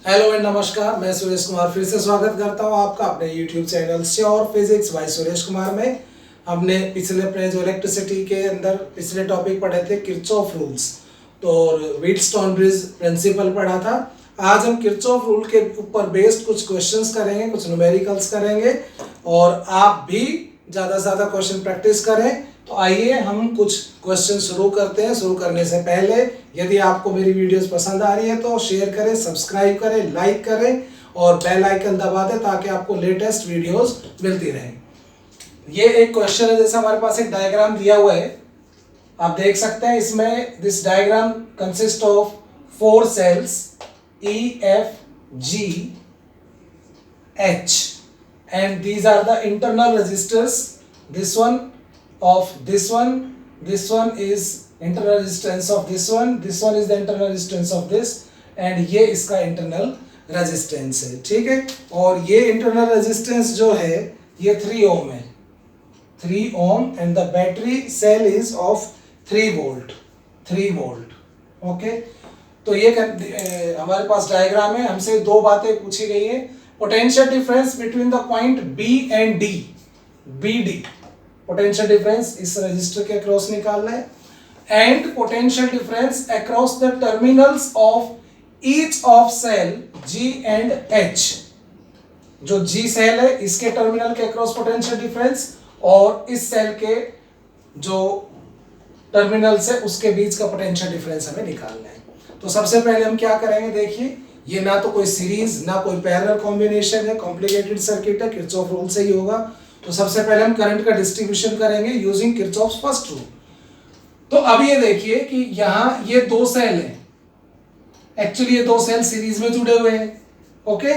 Hello and नमस्कार, मैं सुरेश कुमार फिर से स्वागत करता हूं आपका अपने YouTube channel sure physics bye Suresh Kumar में। हमने पिछले जो इलेक्ट्रिसिटी के अंदर पिछले टॉपिक पढ़े थे किरचॉफ रूल्स, तो व्हीटस्टोन ब्रिज प्रिंसिपल पढ़ा था। आज हम किरचॉफ रूल के ऊपर बेस्ड कुछ क्वेश्चंस करेंगे, कुछ न्यूमेरिकल्स करेंगे और आप भी ज़्यादा से ज़्यादा क्वेश्चन प्रैक्टिस करें। तो आइए हम कुछ क्वेश्चन शुरू करते हैं। शुरू करने से पहले यदि आपको मेरी वीडियोस पसंद आ रही है तो शेयर करें, सब्सक्राइब करें, लाइक करें और बेल आइकन दबा दें ताकि आपको लेटेस्ट वीडियोस मिलती रहें। ये एक क्वेश्चन है, जैसे हमारे पास एक डायग्राम दिया हुआ है, आप देख सकते हैं। इसमें this diagram consist of 4 cells E, F, G, H and these are the internal resistors. This one of this one is internal resistance of this one is the internal resistance of this and ये इसका internal resistance है, ठीक है। और ये internal resistance जो है ये 3 ohm है, 3 ohm and the battery cell is of 3 volt, okay. तो ये हमारे पास डायग्राम है। हमसे 2 बातें पूछी गई है। Potential difference between the point B and D, BD potential difference इस रजिस्टर के अक्रॉस निकालना है, and potential difference across the terminals of each of cell G and H। जो G सेल है इसके टर्मिनल के अक्रॉस पोटेंशियल डिफरेंस और इस सेल के जो टर्मिनल से उसके बीच का पोटेंशियल डिफरेंस हमें निकालना है। तो सबसे पहले हम क्या करेंगे, देखिए ये ना तो कोई सीरीज ना कोई पैरेलल कॉम्बिनेशन है, कॉम्प्लिकेटेड सर्किट है, किरचॉफ रूल से ही होगा। तो सबसे पहले हम करंट का डिस्ट्रीब्यूशन करेंगे यूजिंग किरचॉफ्स फर्स्ट रूल। तो अब ये देखिए कि यहाँ ये 2 सेल हैं, एक्चुअली ये 2 सेल सीरीज में जुड़े हुए हैं, ओके।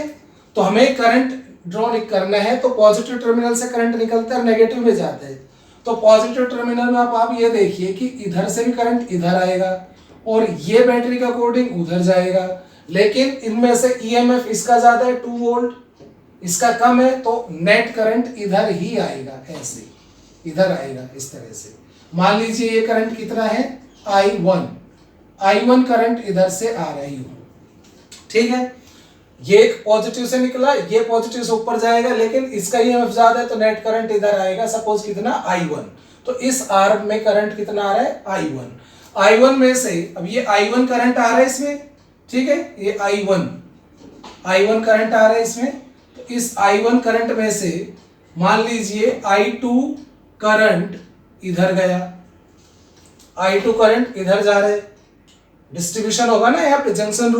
तो हमें करंट ड्रॉ करना है, तो पॉजिटिव टर्मिनल से करंट निकलता है और नेगेटिव में जाता है। तो पॉजिटिव टर्मिनल में आप ये देखिए कि इधर से भी करंट इधर आएगा और ये बैटरी का कोडिंग उधर जाएगा, लेकिन इनमें से ईएमएफ इसका ज्यादा है 2 वोल्ट, इसका कम है, तो नेट करंट इधर ही आएगा, ऐसे इधर आएगा इस तरह से। मान लीजिए ये करंट कितना है I1 करंट इधर से आ रही हो, ठीक है। ये पॉजिटिव से निकला, ये पॉजिटिव से ऊपर जाएगा, लेकिन इसका ईएमएफ ज्यादा है तो नेट करंट इधर आएगा, सपोज कितना I1। तो इस आर्म में करंट कितना आ रहा है I1 में से अब ये I1 करंट आ रहा है इसमें, ठीक है। ये I1 करंट आ रहा है इसमें। तो इस I1 करंट में से मान लीजिए I2 करंट इधर गया, I2 करंट इधर जा रहा है, डिस्ट्रीब्यूशन होगा ना यहाँ पे जंक्शन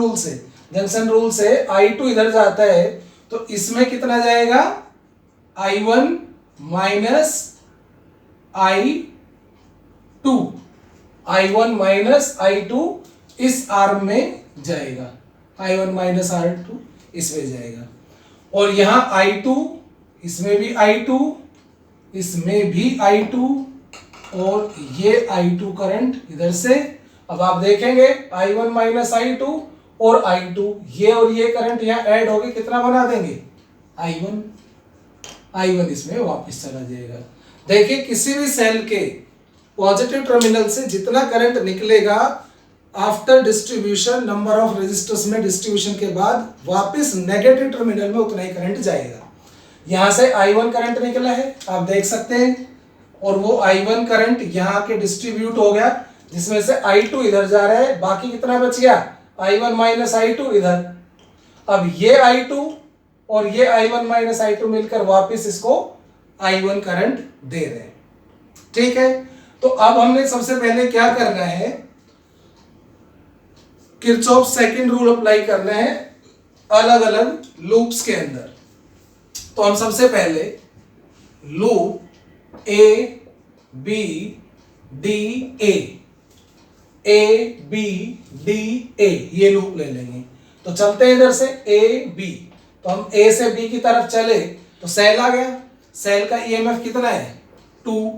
रूल से I2 इधर जाता है, तो इसमें कितना जाएगा I1 माइनस I2 इस आर्म में जाएगा, I1 माइनस R2 इसमें जाएगा। और यहाँ I2, इसमें भी I2, इसमें भी I2 और ये I2 करंट इधर से। अब आप देखेंगे I1 माइनस I2 और I2, ये और ये करंट यहाँ ऐड हो गए, कितना बना देंगे I1 इसमें वापस चला जाएगा। देखिए किसी भी सेल के पॉजिटिव टर्मिनल से जितना करंट निकलेगा after distribution number of resistors में डिस्ट्रीब्यूशन के बाद वापस नेगेटिव टर्मिनल में उतना ही करंट जाएगा। यहां से I1 करंट निकला है, आप देख सकते हैं, और वो I1 करंट यहाँ के डिस्ट्रीब्यूट हो गया, जिसमें से I2 इधर जा रहा है, बाकी कितना बच गया I1 माइनस I2 इधर। अब ये I2 और ये I1 माइनस I2 मिलकर वापस इसको I1 करंट दे रहे हैं, ठीक है। तो अब हमने सबसे पहले क्या करना है, किरचॉफ सेकंड रूल अप्लाई करना है अलग अलग लूप्स के अंदर। तो हम सबसे पहले loop A B D A ये लूप ले लेंगे। तो चलते हैं इधर से A B, तो हम A से B की तरफ चले तो सेल आ गया, सेल का ईएमएफ कितना है 2,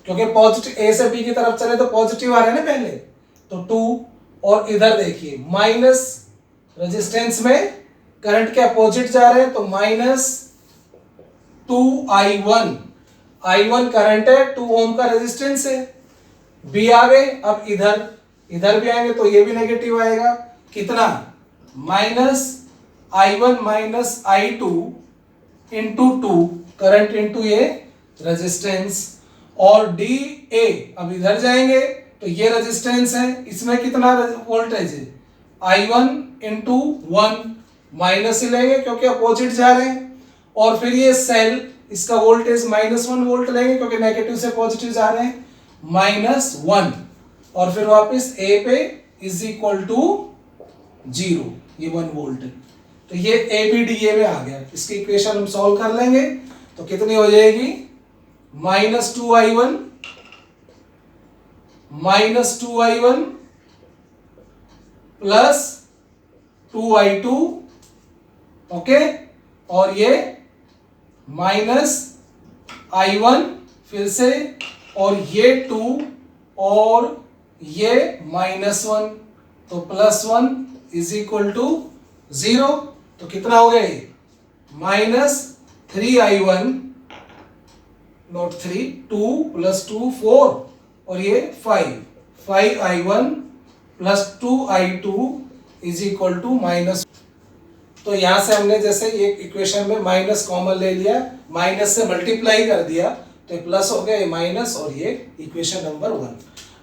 क्योंकि पॉजिटिव A से B की तरफ चले तो पॉजिटिव आ रहा है ना पहले, तो 2। और इधर देखिए माइनस रेजिस्टेंस में करंट के अपोजिट जा रहे हैं, तो माइनस 2I1 करंट है, 2 ओम का रेजिस्टेंस है, B आ गए। अब इधर भी आएंगे तो ये भी नेगेटिव आएगा, कितना I1 minus I2 into 2 current into ये रेजिस्टेंस, और डी ए अब इधर जाएंगे तो ये रेजिस्टेंस है, इसमें कितना वोल्टेज है, I1 इंटू 1 माइनस ही लेंगे क्योंकि अपोजिट जा रहे हैं, और फिर ये सेल इसका वोल्टेज -1 वोल्ट लेंगे क्योंकि नेगेटिव से पॉजिटिव जा रहे हैं, -1, और फिर वापस ए पे इज इक्वल टू 0, ये 1 वोल्ट है। तो ये ए बी डी ए में आ गया, इसकी इक्वेशन हम सॉल्व कर लेंगे तो कितनी हो जाएगी, -2I1 प्लस 2I2, ओके, और ये -I1 फिर से, और ये 2 और ये -1, तो +1 इज इक्वल टू 0। तो कितना हो गया ये, -3I1 नॉट 3, 2 + 2 4, और ये 5I1 plus 2I2 is equal to -। तो यहां से हमने जैसे ये इक्वेशन में माइनस कॉमन ले लिया, माइनस से मल्टीप्लाई कर दिया तो ये प्लस हो गया, ये माइनस, और ये इक्वेशन नंबर 1।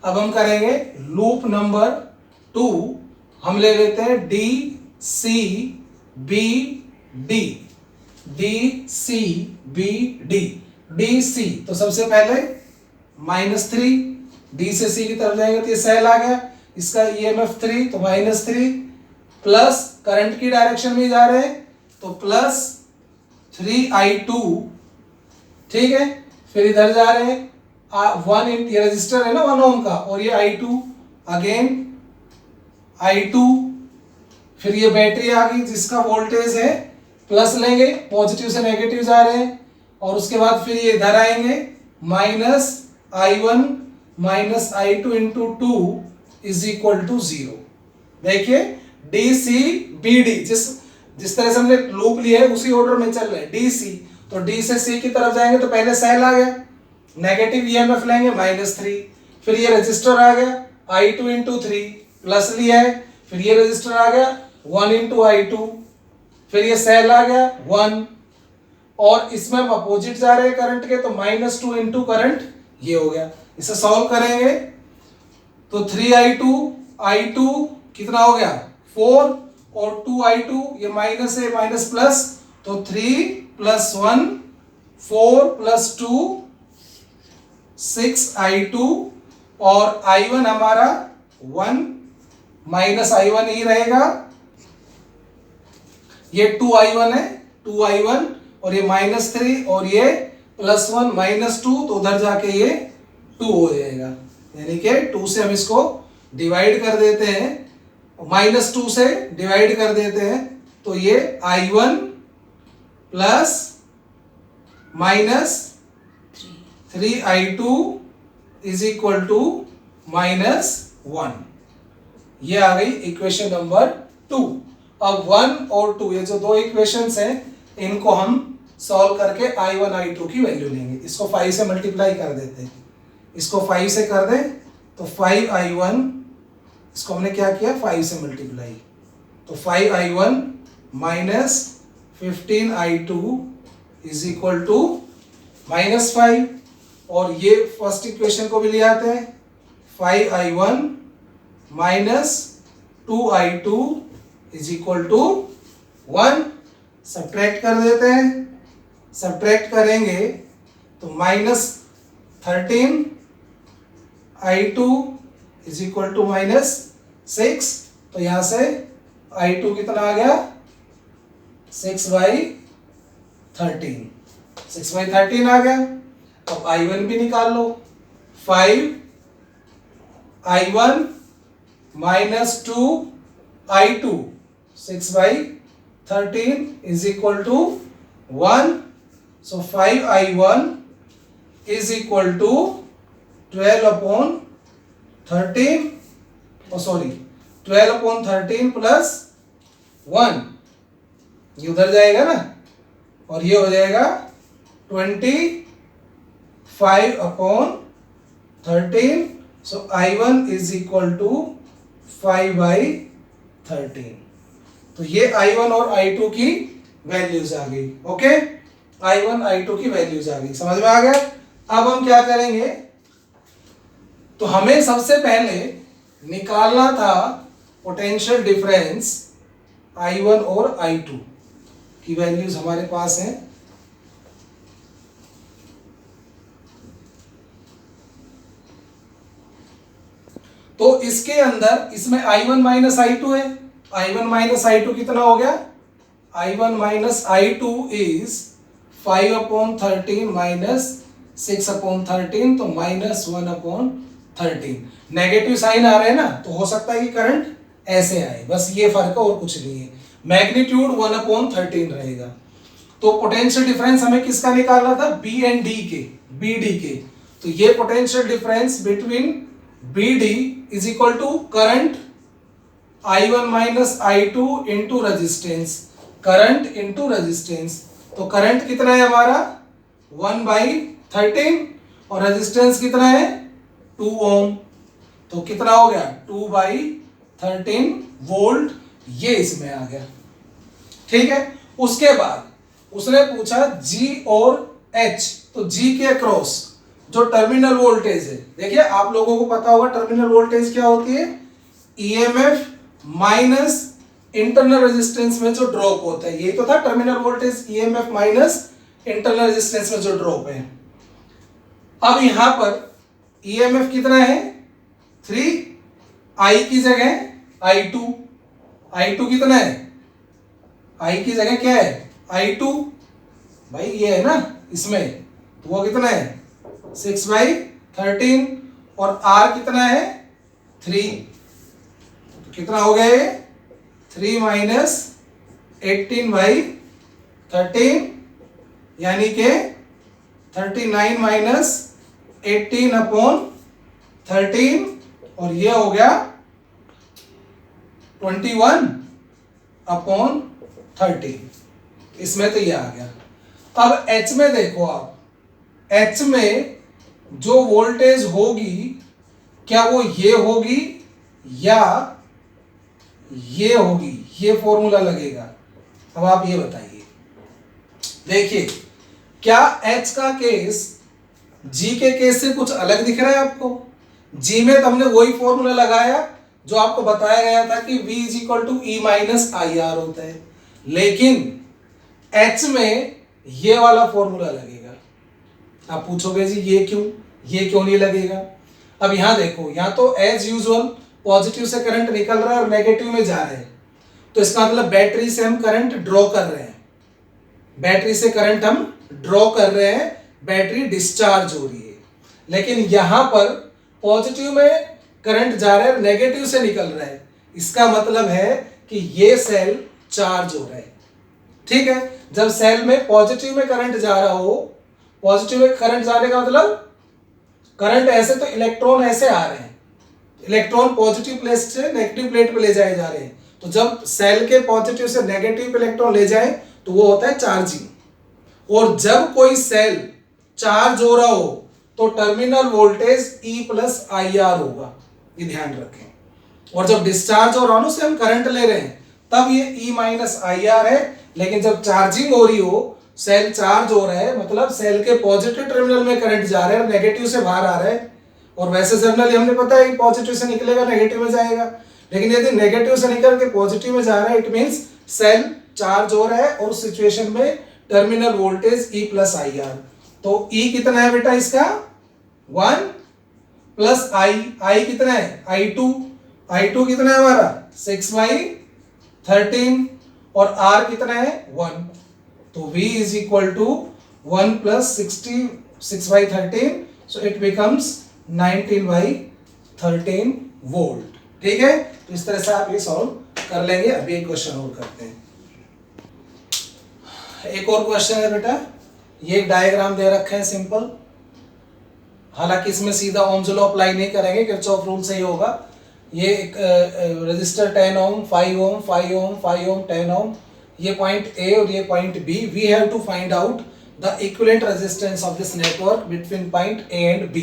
अब हम करेंगे लूप नंबर 2, हम ले लेते हैं D C B D, D C B D, D C, तो सबसे पहले -3, डी से सी की तरफ जाएंगे तो ये सेल आ गया, इसका EMF 3, तो -3 प्लस करंट की डायरेक्शन में जा रहे हैं तो प्लस 3I2, ठीक है, फिर इधर जा रहे हैं 1, ये रजिस्टर है ना 1 ओम का, और ये I2 अगेन I2, फिर ये बैटरी आ गई जिसका वोल्टेज है प्लस लेंगे, पॉजिटिव से नेगेटिव जा रहे हैं, और उसके बाद फिर ये इधर आएंगे -I1 -I2 into 2 is equal to 0। देखिए डी सी बी डी, जिस तरह से हमने लूप लिया है उसी ऑर्डर में चल रहे हैं, डी सी, तो डी से सी की तरफ जाएंगे तो पहले सेल आ गया, नेगेटिव EMF लेंगे -3, फिर ये रजिस्टर आ गया I2 इंटू 3 प्लस लिया है, फिर ये रजिस्टर आ गया 1 इंटू I2, फिर ये सेल आ गया 1, और इसमें हम अपोजिट जा रहे हैं करंट के तो -2 इंटू करंट ये हो गया। इसे सॉल्व करेंगे तो 3I2 I2 कितना हो गया 4, और 2I2 ये माइनस है माइनस प्लस, तो 3 + 1 4 + 2 6I2, और I1 हमारा 1 -I1 ही रहेगा, ये 2I1 है 2I1, और ये -3 और ये +1 -2, तो उधर जाके ये 2 हो जाएगा, यानी कि 2 से हम इसको डिवाइड कर देते हैं, -2 से डिवाइड कर देते हैं तो ये I1 plus -3I2 is equal to -1, ये आ गई इक्वेशन नंबर 2। अब 1 और 2 ये जो दो इक्वेशंस हैं इनको हम सॉल्व करके I1 I2 की वैल्यू लेंगे, इसको 5 से मल्टीप्लाई कर देते हैं, इसको 5 से कर दें तो 5I1, इसको हमने क्या किया 5 से मल्टीप्लाई, तो 5I1 minus 15I2 is equal to -5, और ये फर्स्ट इक्वेशन को भी ले आते हैं 5I1 minus 2I2 is equal to 1, subtract कर देते हैं, सब्ट्रैक्ट करेंगे तो -13I2 इज इक्वल टू -6, तो यहां से I2 कितना आ गया 6/13, 6/13 आ गया। अब I1 भी निकाल लो, 5I1 minus 2I2 6/13 is equal to 1, so 5I1 is equal to 12/13, sorry 12/13 plus 1, ये उधर जाएगा ना, और ये हो जाएगा 25/13, सो I1 इज इक्वल टू 5/13। तो ये I1 और I2 की वैल्यूज आ गई। ओके, I1 I2 की वैल्यूज आ गई, समझ में आ गया। अब हम क्या करेंगे, तो हमें सबसे पहले निकालना था पोटेंशियल डिफरेंस I1 और I2 की वैल्यूज हमारे पास हैं। तो इसके अंदर इसमें I1 माइनस I2 है। I1 माइनस I2 कितना हो गया, I1 minus I2 is 5/13 minus 6/13, तो -1/13। नेगेटिव साइन आ रहे हैं ना, तो हो सकता है कि करंट ऐसे आए, बस ये फर्क है और कुछ नहीं है। मैग्नीट्यूड 1/13 रहेगा। तो पोटेंशियल डिफरेंस हमें किसका निकालना था, बी एंड डी के, बी डी के। तो ये potential difference between B D is equal to current I1 minus I2 into resistance, current into resistance. तो करंट कितना है हमारा 1/13 और रेजिस्टेंस कितना है 2 ओम, तो कितना हो गया 2/13 वोल्ट, ये इसमें आ गया। ठीक है, उसके बाद उसने पूछा G और H, तो G के अक्रॉस जो टर्मिनल वोल्टेज है, देखिए आप लोगों को पता होगा टर्मिनल वोल्टेज क्या होती है, EMF माइनस इंटरनल रेजिस्टेंस में जो ड्रॉप होता है, यही तो था terminal voltage, EMF minus internal resistance में जो ड्रॉप है। अब यहां पर EMF कितना है 3, I की जगह I2 कितना है, I की जगह क्या है I2, भाई ये है ना इसमें, तो वो कितना है 6/13 और R कितना है 3, तो कितना हो गया ये 3 माइनस 18/13 यानी के 39 माइनस 18/13 और ये हो गया 21/13। इसमें तो ये आ गया। अब H में देखो आप, H में जो वोल्टेज होगी क्या वो ये होगी या ये होगी, ये फॉर्मूला लगेगा। अब आप ये बताइए, देखिए क्या H का केस G के केस से कुछ अलग दिख रहा है आपको। G में तो हमने वही फॉर्मूला लगाया जो आपको बताया गया था कि V is equal to E minus IR होता है, लेकिन H में ये वाला फॉर्मूला लगेगा। आप पूछोगे जी ये क्यों नहीं लगेगा। अब यहां देखो, यहां तो एज यूजुअल पॉजिटिव से करंट निकल रहा है और नेगेटिव में जा रहे हैं, तो इसका मतलब बैटरी से हम करंट ड्रॉ कर रहे हैं, बैटरी से करंट हम ड्रॉ कर रहे हैं, बैटरी डिस्चार्ज हो रही है। लेकिन यहां पर पॉजिटिव में करंट जा रहा है, नेगेटिव से निकल रहा है, इसका मतलब है कि ये सेल चार्ज हो रहा है। ठीक है, जब सेल में पॉजिटिव में करंट जा रहा हो, पॉजिटिव में करंट जाने का मतलब करंट ऐसे, तो इलेक्ट्रॉन ऐसे आ रहे हैं, इलेक्ट्रॉन पॉजिटिव प्लेट से नेगेटिव प्लेट पे ले जाए जा रहे हैं, तो जब सेल के पॉजिटिव से नेगेटिव पे इलेक्ट्रॉन ले जाए तो वो होता है चार्जिंग। और जब कोई सेल चार्ज हो रहा हो तो terminal voltage E plus IR होगा, ये ध्यान रखें। और जब डिस्चार्ज हो रहा हो ना, उससे हम करंट ले रहे हैं, तब ये E माइनस IR है। लेकिन जब चार्जिंग हो रही हो, सेल चार्ज हो रहा है, मतलब सेल के पॉजिटिव टर्मिनल में करंट जा रहा है और नेगेटिव से बाहर आ रहा है। और वैसे जनरली हमने पता है कि पॉजिटिव से निकलेगा नेगेटिव में जाएगा, लेकिन यदि नेगेटिव से निकल के पॉजिटिव में जा रहा है, इट मींस सेल चार्ज हो रहा है और उस सिचुएशन में terminal voltage E plus IR। तो E कितना है बेटा इसका 1 प्लस I कितना है I2 कितना है हमारा 6/13 और R कितना है 1, तो V is equal to 1 plus 6/13, so it becomes 19/13 volt. ठीक है, तो इस तरह से आप ये सॉल्व कर लेंगे। अभी एक क्वेश्चन और करते हैं। एक और क्वेश्चन है बेटा, ये एक डायग्राम दे रखा है सिंपल, हालांकि इसमें सीधा ओम्स लॉ अप्लाई नहीं करेंगे, किरचॉफ रूल से ही होगा। ये एक रजिस्टर 10 ओम 5 ओम 5 ओम 5 ओम 10 ओम, ये पॉइंट A और ये point B। We have to find out the equivalent resistance of this network between point A and B।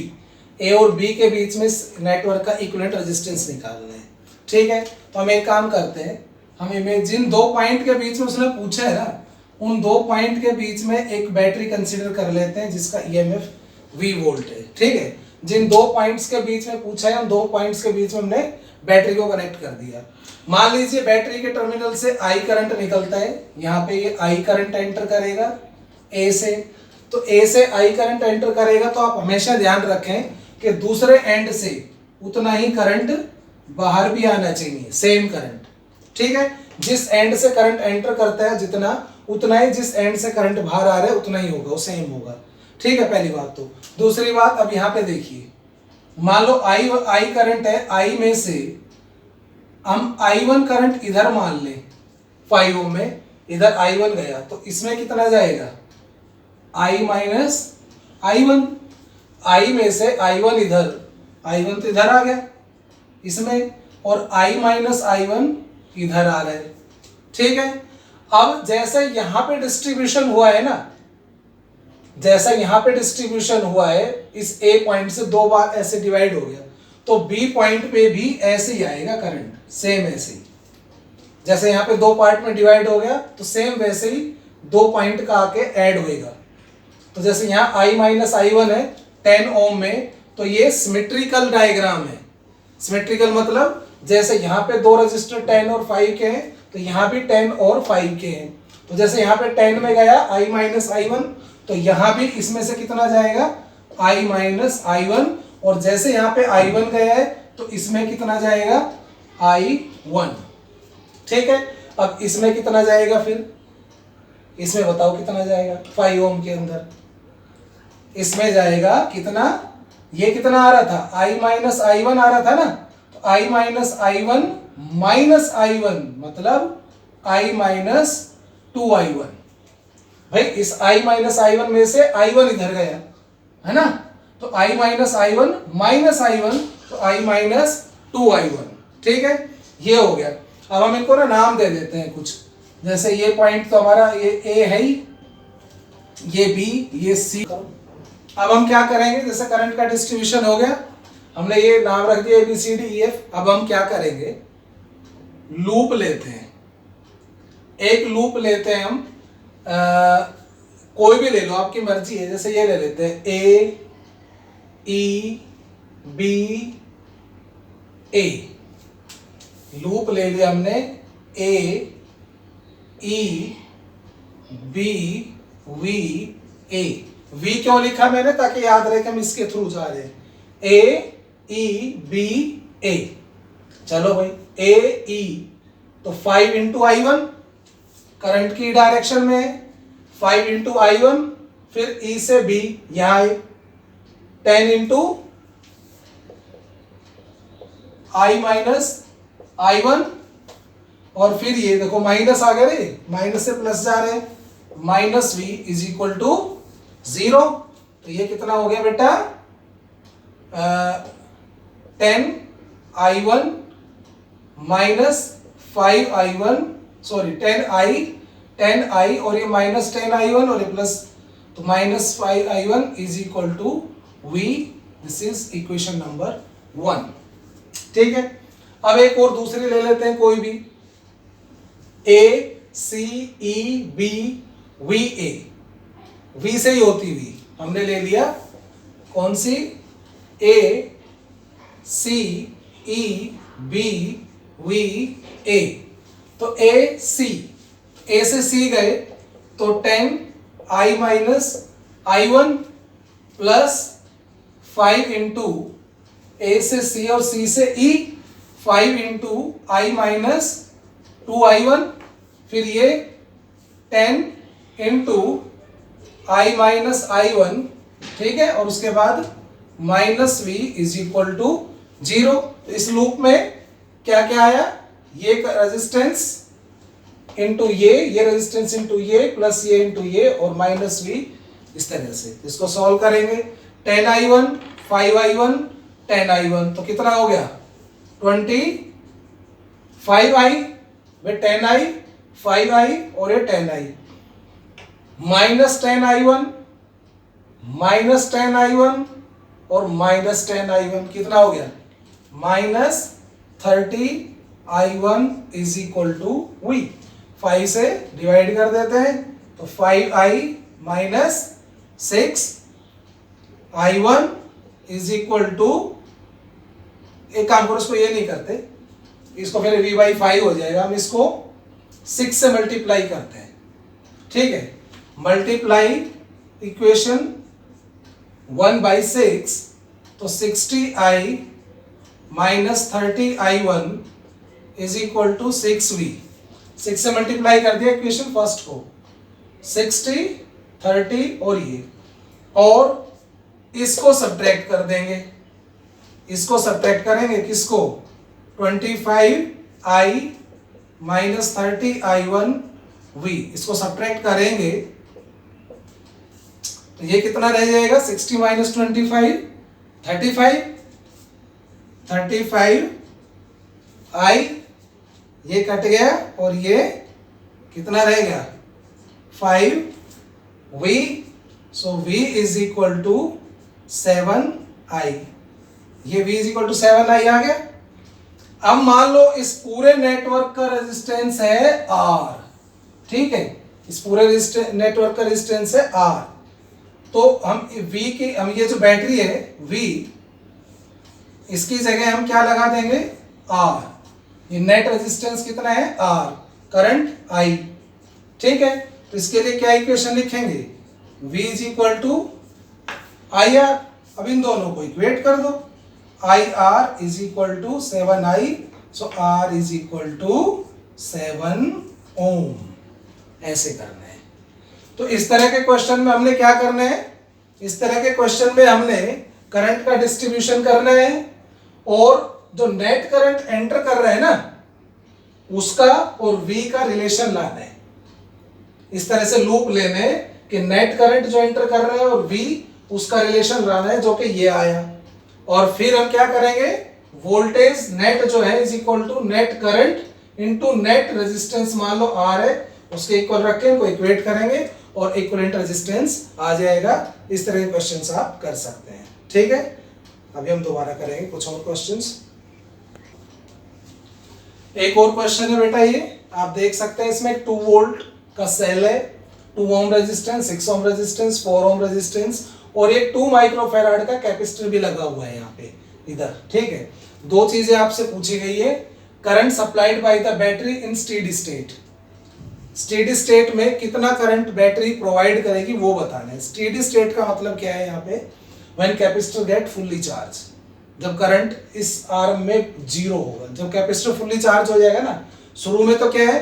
A और B के बीच में नेटवर्क का इक्विवेलेंट रेजिस्टेंस निकालना है। ठीक है, तो हम एक काम करते हैं, हम इमेज जिन दो पॉइंट के बीच में उसने पूछा है ना, उन दो पॉइंट के बीच में एक बैटरी कंसीडर कर लेते हैं जिसका ईएमएफ V वोल्ट है, ठीक है। जिन दो पॉइंट्स के बीच में पूछा है, उन दो पॉइंट्स के बीच में हमने बैटरी को कनेक्ट कर दिया। मान लीजिए बैटरी के टर्मिनल से I करंट निकलता है, यहाँ पे ये I करंट एंटर करेगा A से, तो A से I करंट एंटर करेगा, तो आप हमेशा ध्यान रखें कि दूसरे एंड से उतना ही करंट बाहर भी आना चाहिए, सेम करंट, ठीक है। जिस एंड से करंट एंटर करता है जितना, उतना ही जिस एंड से करंट बाहर आ रहा है उतना ही होगा, वो सेम होगा, ठीक है। पहली बात। तो दूसरी बात, अब यहाँ पे देखिए, मान लो I करंट है, I में से हम I1 करंट इधर मान लें 5 ओम में, इधर I1 गया, तो इसमें कितना जाएगा, I माइनस I1। I में से I1 इधर, I1 तो इधर आ गया इसमें, और I माइनस I1 इधर आ रहा है, ठीक है। अब जैसे यहाँ पे डिस्ट्रीब्यूशन हुआ है ना, जैसा यहाँ पे डिस्ट्रीब्यूशन हुआ है, इस A पॉइंट से दो बार ऐसे डिवाइड हो गया, तो B पॉइंट पे भी ऐसे ही आएगा करंट, सेम ऐसे ही। जैसे यहाँ पे दो पार्ट में डिवाइड हो गया, तो सेम वैसे ही दो पॉइंट का आके ऐड होएगा। तो जैसे यहाँ I माइनस I1 है 10 ओम में, तो ये सिमेट्रिकल डायग्राम है। सिमेट्रिकल मतलब जैसे यहाँ पे दो रजिस्टर 10 और 5 के हैं, तो यहाँ भी 10 और 5 के हैं। तो जैसे यहाँ पे 10 में गया I माइनस I1, तो यहाँ भी इसमें से कितना जाएगा, I माइनस I1, और जैसे यहाँ पे I1 गया है, तो इसमें कितना जाएगा, I1, ठीक है। अब इसमें कितना जाएगा, फिर इसमें बताओ कितना जाएगा, 5 ओम के अंदर इसमें जाएगा कितना, ये कितना आ रहा था, I माइनस I1 आ रहा था ना, तो I minus I1 minus I1 मतलब I माइनस 2I1। भाई इस I माइनस I1 में से I1 इधर गया है ना, तो I minus I1 minus I1, तो I माइनस 2I1, ठीक है। ये हो गया। अब हम इनको ना नाम दे देते हैं कुछ, जैसे ये पॉइंट तो हमारा ये A है ही, ये B, ये C। अब हम क्या करेंगे, जैसे करंट का डिस्ट्रीब्यूशन हो गया, हमने ये नाम रख दिया ABCDEF। अब हम क्या करेंगे, लूप लेते हैं, एक लूप लेते हैं हम, कोई भी ले लो, आपकी मर्जी है। जैसे ये ले लेते हैं A E B A, loop ले लिया हमने A E B V A। V क्यों लिखा मैंने, ताकि याद रहे कि हम इसके थ्रू जा रहे हैं, A E B A। चलो भाई A E, तो 5 इंटू I1 करंट की डायरेक्शन में, 5 इंटू I1, फिर E से B यहाँ आए, 10 इंटू I माइनस I1, और फिर ये देखो माइनस आ गया रे, माइनस से प्लस जा रहे हैं, minus V is equal to 0। तो ये कितना हो गया बेटा, 10 I1 minus 5 I1, sorry 10 I और ये माइनस 10 I1 और ये प्लस, तो minus 5 I1 is equal to V। This is equation number 1, ठीक है। अब एक और दूसरी ले लेते हैं, कोई भी, A C E B V A, V से ही होती हुई हमने ले लिया, कौन सी, A C E B V A। तो A से C गए, तो 10 I minus I1 plus 5 into A से C और C से E, 5 into I minus 2I1, फिर ये 10 इंटू I माइनस I1, ठीक है, और उसके बाद minus V is equal to 0। इस लूप में क्या क्या आया, ये रेजिस्टेंस इंटू ये रेजिस्टेंस इंटू ये, प्लस ये इंटू ये, और माइनस V, इस तरह से इसको सॉल्व करेंगे। 10 I1 5 I1 10 I1, तो कितना हो गया, 25 I, 10 I 5 I और ये 10 I, minus 10 I1 minus 10 I1 और माइनस 10 I1, कितना हो गया, minus 30 I1 is equal to V। 5 से डिवाइड कर देते हैं तो 5I minus 6I1 is equal to, एक काम करो इसको ये नहीं करते, इसको फिर V बाई 5 हो जाएगा, हम इसको 6 से मल्टीप्लाई करते हैं, ठीक है। मल्टीप्लाई इक्वेशन 1 बाई 6 तो 60I minus 30I1 is equal to 6V। 6 से मल्टीप्लाई कर दिया इक्वेशन फर्स्ट को, 60 30 और ये, और इसको सब्ट्रैक्ट कर देंगे, इसको सब्ट्रैक्ट करेंगे किसको, 25I माइनस 30I1V, इसको सब्ट्रैक्ट करेंगे तो ये कितना रह जाएगा, 60 माइनस 25 35I, ये कट गया और ये कितना रह गया 5V, so V is equal to 7I, ये V is equal to 7I आ गया। अब मान लो इस पूरे नेटवर्क का रेजिस्टेंस है R, ठीक है, इस पूरे नेटवर्क का रेजिस्टेंस है R, तो हम V की, हम ये जो बैटरी है V, इसकी जगह हम क्या लगा देंगे R, ये नेट रेजिस्टेंस कितना है R, करंट I, ठीक है। तो इसके लिए क्या इक्वेशन लिखेंगे, V is equal to IR, अब इन दोनों को इक्वेट कर दो, IR is equal to 7I, so R is equal to 7 ohm, ऐसे करना है। तो इस तरह के क्वेश्चन में हमने क्या करना है, इस तरह के क्वेश्चन में हमने करंट का डिस्ट्रीब्यूशन करना है और जो नेट करंट एंटर कर रहे हैं ना उसका और V का रिलेशन लाना है। इस तरह से लूप लेने कि नेट करंट जो एंटर कर रहे हैं और V उसका रिलेशन लाना है, जो कि ये आया, और फिर हम क्या करेंगे, वोल्टेज नेट जो है is equal to net current into net resistance, मान लो R है, उसके इक्वल रख के इनको इक्वेट करेंगे और इक्विवेलेंट रेजिस्टेंस आ जाएगा। इस तरह के क्वेश्चंस आप कर सकते हैं, ठीक है। अभी हम दोबारा करेंगे कुछ और क्वेश्चंस। एक और क्वेश्चन है बेटा, ये आप देख सकते हैं, इसमें 2 वोल्ट का सेल है, 2 ohm resistance, 6 ohm resistance, 4 ohm resistance और एक 2 माइक्रोफैराड का कैपेसिटर भी लगा हुआ है यहाँ पे इधर, ठीक है। दो चीजें आपसे पूछी गई है, current supplied by the battery in steady state, steady state में कितना करंट बैटरी प्रोवाइड करेगी वो बताना है। स्टेडी स्टेट का मतलब क्या है यहाँ पे, when capacitor get fully charge, जब करंट इस आर्म में 0 होगा, जब कैपेसिटर फुल्ली चार्ज हो जाएगा ना। शुरू में तो क्या है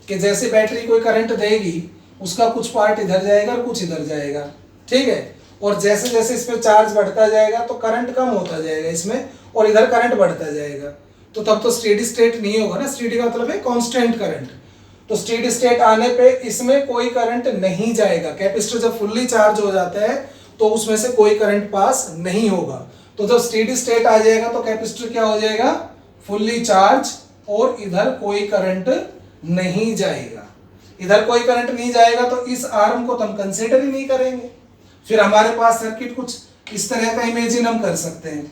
कि जैसे बैटरी कोई करंट देगी उसका कुछ पार्ट इधर जाएगा और कुछ इधर जाएगा, ठीक है, और जैसे जैसे इस पे चार्ज बढ़ता जाएगा तो करंट कम होता जाएगा इसमें और इधर करंट बढ़ता जाएगा, तो तब तो स्टेडी स्टेट नहीं होगा ना। स्टेडी का मतलब है कांस्टेंट करंट, तो स्टेडी स्टेट आने पे इसमें कोई करंट नहीं जाएगा। कैपेसिटर जब फुल्ली चार्ज हो जाता है तो उसमें से कोई करंट पास नहीं होगा, तो जब स्टेडी स्टेट आ जाएगा तो कैपेसिटर क्या हो जाएगा, फुल्ली चार्ज, और इधर कोई करंट नहीं जाएगा। इधर कोई करंट नहीं जाएगा तो इस आर्म को तो हम कंसीडर ही नहीं करेंगे। फिर हमारे पास सर्किट कुछ इस तरह का इमेजिन हम कर सकते हैं,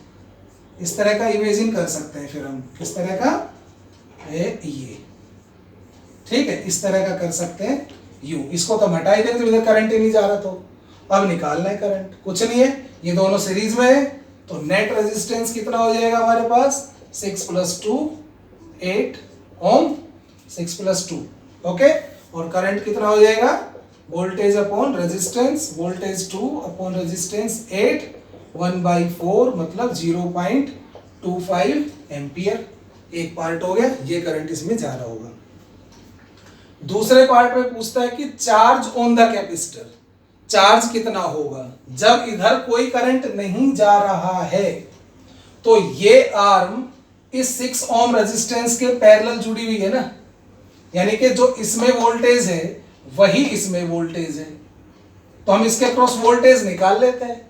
इस तरह का इमेजिन कर सकते हैं। फिर हम किस तरह का है ये, ठीक है, इस तरह का कर सकते हैं यू। इसको तो हटा ही देंगे, इधर करंट ही नहीं जा रहा, तो अब निकालना है करंट, कुछ नहीं है, ये दोनों सीरीज में है, तो नेट रेजिस्टेंस कितना हो जाएगा हमारे पास, 6 + 2 8 ओम, 6 + 2, ओके। और करंट कितना हो जाएगा, voltage upon resistance, voltage 2 upon resistance 8, 1/4 मतलब 0.25 एम्पियर। एक पार्ट हो गया, ये करंट इसमें जा रहा होगा। दूसरे पार्ट में पूछता है कि charge on the capacitor, charge कितना होगा जब इधर कोई करंट नहीं जा रहा है। तो ये आर्म इस 6 ओम रेजिस्टेंस के पैरेलल जुड़ी हुई है ना, यानी कि जो इसमें वोल्टेज है वही इसमें वोल्टेज है, तो हम इसके क्रॉस वोल्टेज निकाल लेते हैं।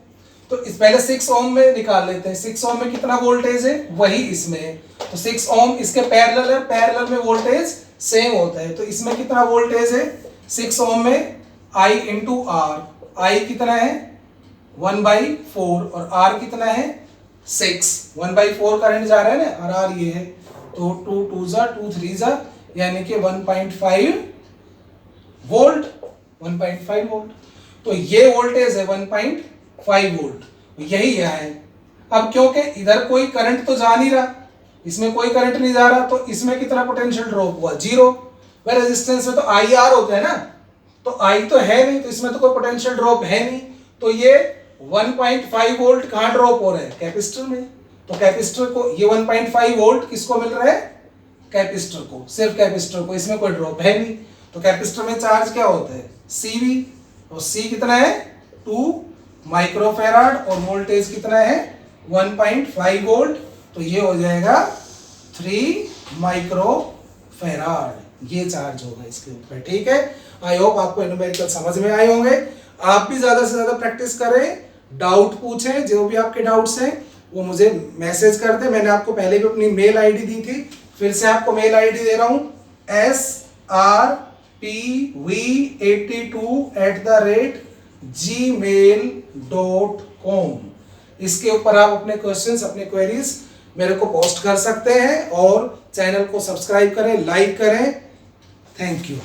तो इस पहले 6 ओम में निकाल लेते हैं, 6 ओम में कितना वोल्टेज है वही इसमें है, तो 6 ओम इसके पैरेलल है, पैरेलल में वोल्टेज सेम होता है, तो इसमें कितना वोल्टेज है 6 ओम में, I इंटू आर, I कितना है 1/4 और R कितना है 6, 1/4 करंट जा रहा है ना, और R ये है, तो 2 2 जा 2 3 जा यानी कि 1.5 वोल्ट, 1.5 वोल्ट। तो ये वोल्टेज है 1.5 वोल्ट, यही है। अब क्योंकि इधर कोई करंट तो जा नहीं रहा, इसमें कोई करंट नहीं जा रहा, तो इसमें कितना पोटेंशियल ड्रॉप हुआ, 0। वह रेजिस्टेंस में तो आई आर होता है ना, तो आई तो है नहीं, तो इसमें तो कोई पोटेंशियल ड्रॉप है नहीं, तो ये 1.5 वोल्ट कहाँ ड्रॉप हो रहा है, कैपेसिटर में। तो कैपेसिटर को ये 1.5 वोल्ट किसको मिल रहा है, कैपेसिटर को, सिर्फ कैपेसिटर को, इसमें कोई ड्रॉप है नहीं। तो कैपेसिटर में चार्ज क्या होता है, CV, और C कितना है 2 माइक्रोफैराड, और वोल्टेज कितना है 1.5 वोल्ट, तो ये हो जाएगा 3 माइक्रोफैराड, ये चार्ज होगा इसके ऊपर। ठीक है, आई होप आपको न्यूमेरिकल समझ में आए होंगे। आप भी ज्यादा से ज्यादा प्रैक्टिस करें, डाउट पूछें, जो भी आपके डाउट्स हैं वो मुझे मैसेज कर दें। मैंने आपको पहले भी अपनी मेल आईडी दी थी, फिर से आपको मेल आईडी दे रहा हूं, srpv82@gmail.com। इसके ऊपर आप अपने क्वेश्चंस, अपने क्वेरीज मेरे को पोस्ट कर सकते हैं, और चैनल को सब्सक्राइब करें, लाइक करें। Thank you.